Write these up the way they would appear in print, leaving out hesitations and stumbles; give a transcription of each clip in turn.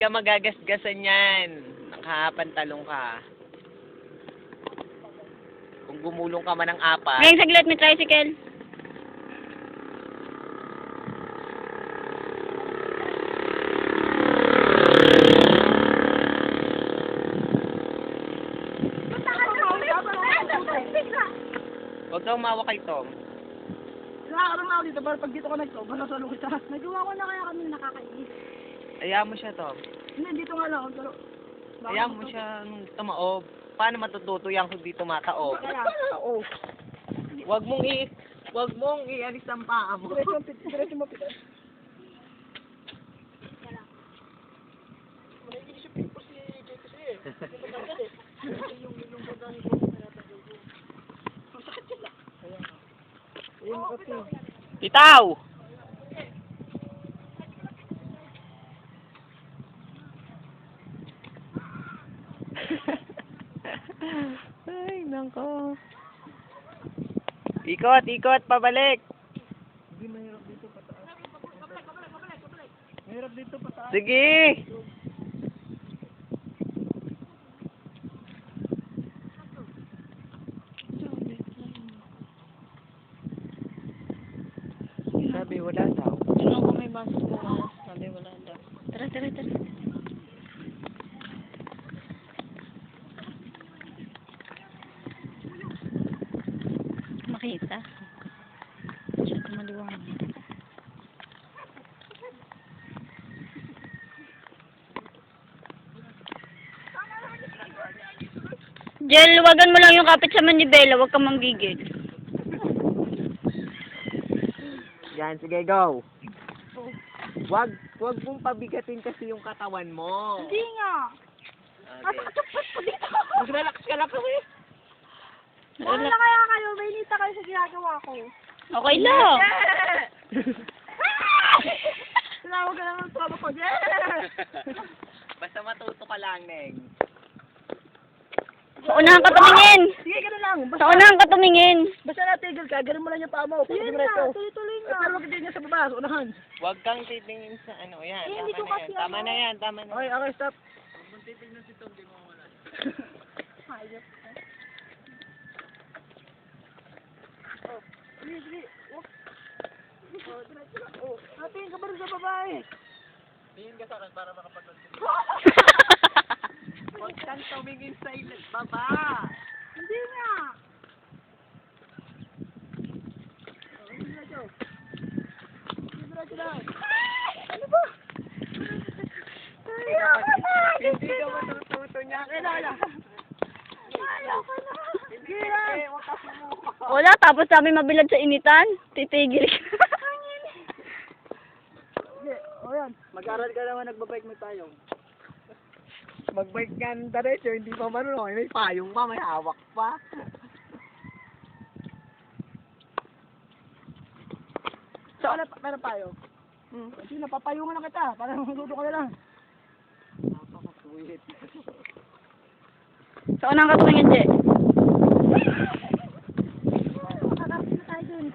Hindi ka magagasgasan yan. Nakapantalong ka. Kung gumulong ka man ng apat. Ngayon saglit, may tricycle. Huwag kang umawa kay Tom. Nakakaroon na ako dito, pero pag dito ko nag-sober, nasa lukit na. Nagawa ko na kaya kami nakakainis. Ayaw mo siya, Tom. Hindi, dito nga lang ako, pero... Ayaw mo siya tumaob. Paano matututo yan kung di tumataob? Kaya, oo. Huwag mong ialis ang paa mo. Diretso mo, Peter. Bitaw! Ay, nako. Ikot, ikot, pabalik. Hindi, mahirap dito pataas. Mahirap dito pataas. Sige. Sabi, wala daw. Tingnan ko may bus ko. Sabi wala daw. Tara, tara, tara. Makita. Siya maliwanag. Jel, wagan mo lang yung kapit sa manibela. Huwag kang manggigil. Yan, sige, go. Wag mong pabigatin kasi yung katawan mo. Hindi nga. Okay. Nakakatapat po dito. Mag-relax ka lang kasi. Wala na kaya kayo, mainita kayo sa ginagawa ko. Okay lang. Tinawag ka naman ng tropa ko, Basta matuto ka lang, Neng. Sa unahan ka tumingin. Sige, gano'n lang. Sa unahan ka tumingin. Basta natigil ka, ganun mo lang yung paa mo. Yun na, tuloy-tuloy nga. Pero wag din niya sa baba, sa unahan. Huwag kang titingin sa ano, yan. Eh, hindi ko Tama na kasi yan. Tama ano. na yan, tama na. Okay, okay, stop. Hayop. Oh, sige, sige. Oh, diretso na. Oh, natingin ka ba rin sa babae? Tingin ka sa akin para makapagod. Huwag kang tumingin sa ilan. Baba! Hindi nga. Oh, diretso. Diretso na. Ano ba? Hindi ka matututo niya. Kailangan. Ayoko na. Hindi na. Huwag ka sumuka. Wala, tapos sabi mabilad sa initan. Titigil ka. Sige, o yan. Mag-aral ka naman, nagbabike mo tayo. Mag-bike ka ng diretso, hindi pa marunong. May payong pa, may hawak pa. So, ano, meron tayo? Hindi, napapayungan na kita. Parang maluto ka na lang. Napaka-sweet. Sa unahan ka tumingin, Je. Makakapit na tayo dun.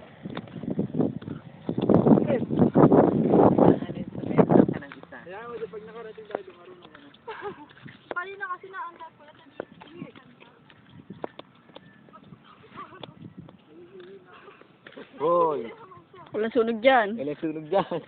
Ano yun, sabihin ka ng isa. Kaya mo, pag nakarating tayo, marunong ka na. Pali na kasi na ang ko na sabihin. Hoy, Walang sunog dyan. wala sunog dyan.